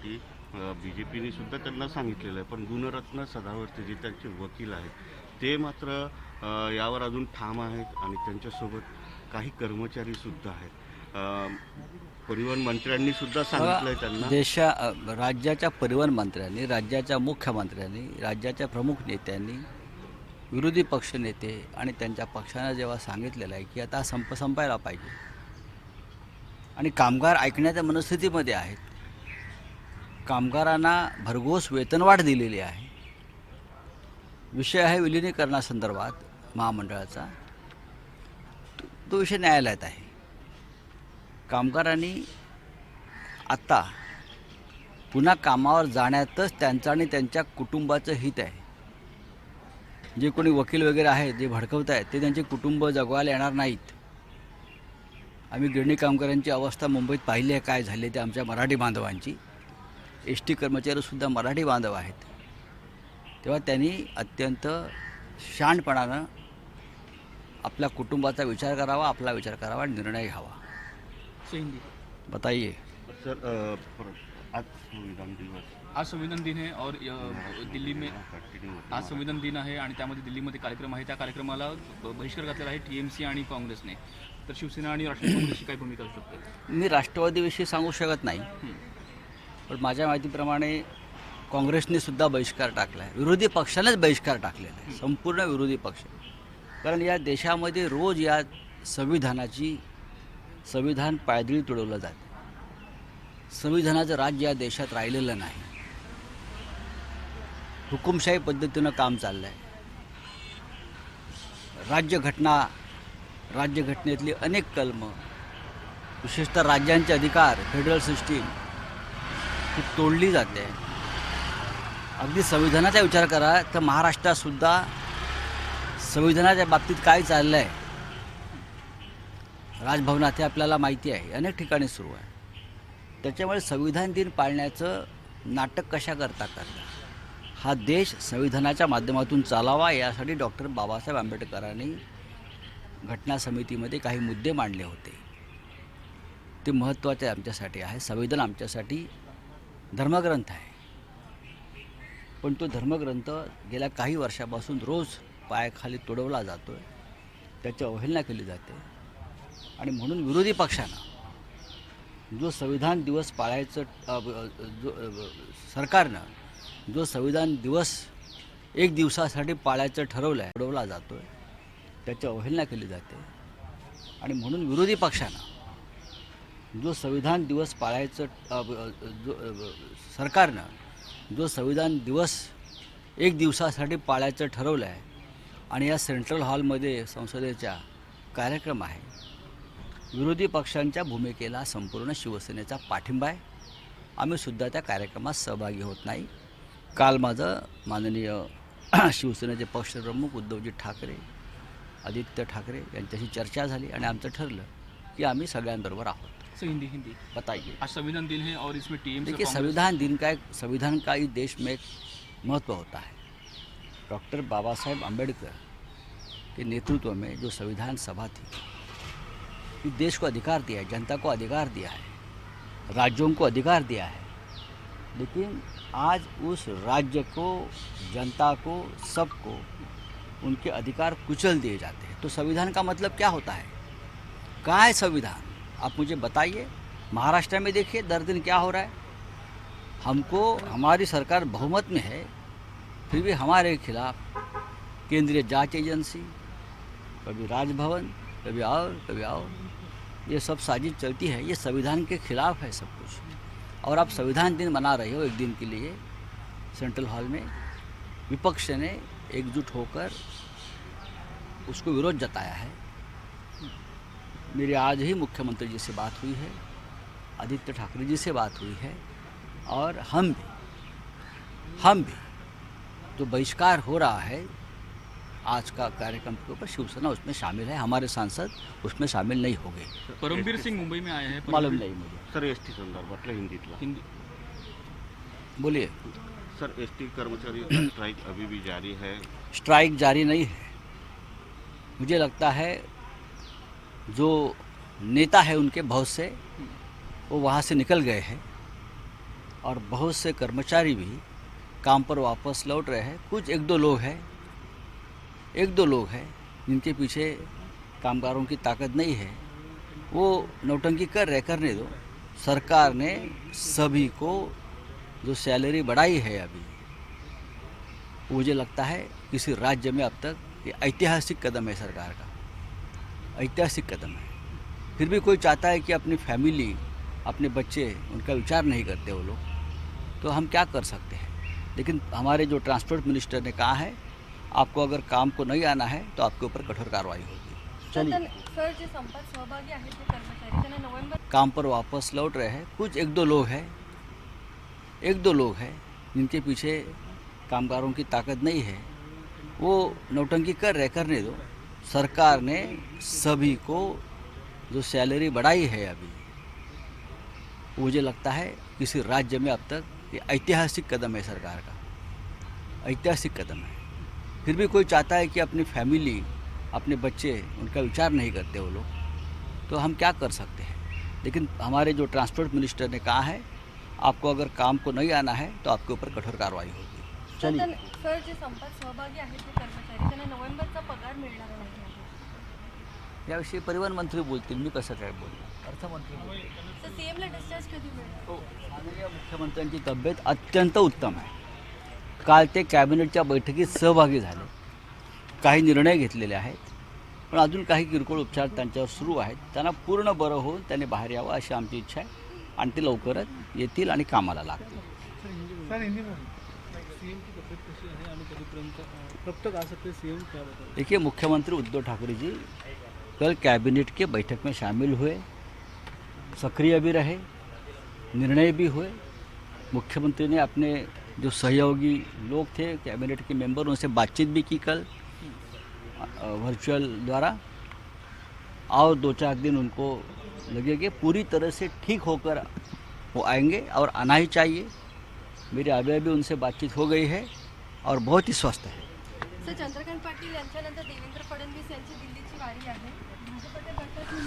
की BJPने सुद्धा त्यांना सांगितलेलं आहे, पण गुणरत्न सदावर्ते जे त्यांचे वकील आहेत ते मात्र यावर अजून ठाम आहेत आणि त्यांच्यासोबत काही कर्मचारीसुद्धा आहेत. परिवहन मंत्र्यांनी सुद्धा सांगितलं आहे त्यांना. राज्याच्या परिवहन मंत्र्यांनी, राज्याच्या मुख्यमंत्र्यांनी, राज्याच्या प्रमुख नेत्यांनी, विरोधी पक्षनेते आणि त्यांच्या पक्षानं जेव्हा सांगितलेलं आहे की आता संप संपायला पाहिजे आणि कामगार ऐकण्याच्या मनस्थितीमध्ये आहेत, कामगारांना भरघोस वेतनवाढ दिलेली आहे, विषय आहे विलिनीकरणासंदर्भात महामंडळाचा, तो विषय न्यायालयात आहे. कामगारांनी आत्ता पुन्हा कामावर जाण्यातच त्यांचं आणि त्यांच्या कुटुंबाचं हित आहे. जे कोणी वकील वगैरे आहेत जे भडकवत आहेत ते त्यांचे कुटुंब जगवायला येणार नाहीत. आम्ही गिरणी कामगारांची अवस्था मुंबईत पाहिली आहे काय झाली ते आमच्या मराठी बांधवांची. ST कर्मचारीसुद्धा मराठी बांधव आहेत. तेव्हा त्यांनी अत्यंत शहाणपणानं आपल्या कुटुंबाचा विचार करावा, आपला विचार करावा आणि निर्णय घ्यावा. बताइए सर, आज संविधान दिवस, आज संविधान दिन है और दिल्ली में आज संविधान दिन आहे आणि त्यामध्ये दिल्लीमध्ये कार्यक्रम आहे. त्या कार्यक्रमाला बहिष्कार घातलेला आहे TMC आणि काँग्रेसने. तर शिवसेना आणि राष्ट्रवादी काँग्रेसची काय भूमिका असू शकते? मी राष्ट्रवादीविषयी सांगू शकत नाही, पण माझ्या माहितीप्रमाणे काँग्रेसने सुद्धा बहिष्कार टाकला आहे. विरोधी पक्षानेच बहिष्कार टाकलेला आहे, संपूर्ण विरोधी पक्ष. कारण या देशामध्ये रोज या संविधान पायदळी तुडवलं जातं. संविधानाचं राज्य या देशात राहिलेलं नाही. हुकुमशाही पद्धतीनं काम चाललं आहे. राज्यघटनेतली अनेक कलमं, विशेषतः राज्यांचे अधिकार, फेडरल सिस्टीम ही तोडली जाते. अगदी संविधानाचा विचार करा तर महाराष्ट्रातसुद्धा संविधानाच्या बाबतीत काय चाललं आहे राजभवनात हे आपल्याला माहिती आहे, अनेक ठिकाणी सुरू आहे. त्याच्यामुळे संविधान दिन पाळण्याचं नाटक कशा करता हा देश संविधानाच्या माध्यमातून चालावा यासाठी डॉक्टर बाबासाहेब आंबेडकरांनी घटना समितीमध्ये काही मुद्दे मांडले होते. ते महत्त्वाचे आमच्यासाठी आहे. संविधान आमच्यासाठी धर्मग्रंथ आहे, पण तो धर्मग्रंथ गेल्या काही वर्षापासून रोज पायाखाली तोडवला जातो आहे, त्याची अवहेलना केली जाते. आणि म्हणून विरोधी पक्षानं जो संविधान दिवस पाळायचं सरकारनं जो संविधान दिवस एक दिवसासाठी पाळायचं ठरवलं आहे, तोडवला जातो आहे, त्याची अवहेलना केली जाते. आणि म्हणून विरोधी पक्षानं जो संविधान दिवस पाळायचं सरकारनं जो संविधान दिवस एक दिवसासाठी पाळायचं ठरवलं आहे आणि या सेंट्रल हॉलमध्ये संसदेच्या कार्यक्रम आहे, विरोधी पक्षांच्या भूमिकेला संपूर्ण शिवसेनेचा पाठिंबा आहे. आम्हीसुद्धा त्या कार्यक्रमात सहभागी होत नाही. काल माझं माननीय शिवसेनेचे पक्षप्रमुख उद्धवजी ठाकरे, आदित्य ठाकरे यांच्याशी चर्चा झाली आणि आमचं ठरलं की आम्ही सगळ्यांबरोबर आहोत. हिंदी बताइए. आज संविधान दिन है और इसमें TMC देखिए, संविधान का ही देश में एक महत्व होता है. डॉक्टर बाबा साहेब आम्बेडकर के नेतृत्व में जो संविधान सभा थी, इस देश को अधिकार दिया है, जनता को अधिकार दिया है, राज्यों को अधिकार दिया है. लेकिन आज उस राज्य को, जनता को, सबको उनके अधिकार कुचल दिए जाते हैं. तो संविधान का मतलब क्या होता है? कहाँ है संविधान? आप मुझे बताइए. महाराष्ट्र में देखिए दर दिन क्या हो रहा है. हमारी सरकार बहुमत में है, फिर भी हमारे खिलाफ केंद्रीय जांच एजेंसी, कभी राजभवन, कभी और ये सब साजिश चलती है. ये संविधान के खिलाफ है सब कुछ. और आप संविधान दिन मना रहे हो एक दिन के लिए सेंट्रल हॉल में. विपक्ष ने एकजुट होकर उसको विरोध जताया है. मेरी आज ही मुख्यमंत्री जी से बात हुई है, आदित्य ठाकरे जी से बात हुई है, और हम भी जो बहिष्कार हो रहा है आज का कार्यक्रम के ऊपर, शिवसेना उसमें शामिल है. हमारे सांसद उसमें शामिल नहीं हो गए. परमबीर सिंह मुंबई में आए हैं. मालूम नहीं मुझे. सर, ST संदर्भातलं हिंदी बोलिए. सर, ST कर्मचारी स्ट्राइक अभी भी जारी है. स्ट्राइक जारी नहीं है. मुझे लगता है जो नेता है उनके बहुत से वो वहाँ से निकल गए हैं. और बहुत से कर्मचारी भी काम पर वापस लौट रहे हैं। कुछ एक दो लोग हैं जिनके पीछे कामगारों की ताकत नहीं है, वो नौटंकी करने दो। सरकार ने सभी को जो सैलरी बढ़ाई है अभी, मुझे लगता है किसी राज्य में अब तक ये ऐतिहासिक कदम है सरकार का, ऐतिहासिक कदम है। फिर भी कोई चाहता है कि अपनी फैमिली, अपने बच्चे, उनका विचार नहीं करते वो लोग, तो हम क्या कर सकते हैं। लेकिन हमारे जो ट्रांसपोर्ट मिनिस्टर ने कहा है, आपको अगर काम को नहीं आना है तो आपके ऊपर कठोर कार्रवाई होगी। चलिए, सर जे संपात सहभागी आहेत ते कर्मचारी त्यांना नोव्हेंबर काम पर वापस लौट रहे हैं। कुछ एक दो लोग हैं जिनके पीछे कामगारों की ताकत नहीं है, वो नौटंकी करने दो। सरकार ने सभी को जो सैलरी बढ़ाई है अभी, मुझे लगता है किसी राज्य में अब तक ये ऐतिहासिक कदम है सरकार का, ऐतिहासिक कदम है। फिर भी कोई चाहता है कि अपनी फैमिली, अपने बच्चे, उनका विचार नहीं करते वो लोग, तो हम क्या कर सकते हैं। लेकिन हमारे जो ट्रांसपोर्ट मिनिस्टर ने कहा है, आपको अगर काम को नहीं आना है तो आपके ऊपर कठोर कार्रवाई होगी। चलिए, सर जे संपात सहभागी आहेत ते कर्मचारी त्यांना नोव्हेंबरचा पगार मिळणार नाही आहे. याविषयी परिवहन मंत्री बोलतील, मी कसं काय बोलणार, अर्थमंत्री बोलतील. तर सीएमला डिस्चार्ज कधी मिळणार? माननीय मुख्यमंत्र्यांची तब्येत अत्यंत उत्तम आहे. काल ते कॅबिनेटच्या बैठकीत सहभागी झाले, काही निर्णय घेतलेले आहेत, पण अजून काही किरकोळ उपचार त्यांच्यावर सुरू आहेत. त्यांना पूर्ण बरं होऊन त्यांनी बाहेर यावं अशी आमची इच्छा आहे आणि ते लवकरच येतील आणि कामाला लागतील. देखिए, मुख्यमंत्री उद्धव ठाकरे जी कल कैबिनेट के बैठक में शामिल हुए, सक्रिय भी रहे, निर्णय भी हुए। मुख्यमंत्री ने अपने जो सहयोगी लोग थे, कैबिनेट के मेंबर, उनसे बातचीत भी की कल वर्चुअल द्वारा, और 2-4 दिन उनको लगे कि पूरी तरह से ठीक होकर वो आएंगे और आना ही चाहिए। मेरे अभी भी उनसे बातचीत हो गई है और बहुत ही स्वस्थ है। सर चंद्रकांत पाटील यांच्यानंतर देवेंद्र फडणवीस यांची दिल्लीची वारी आहे. भाजपचे गटनेते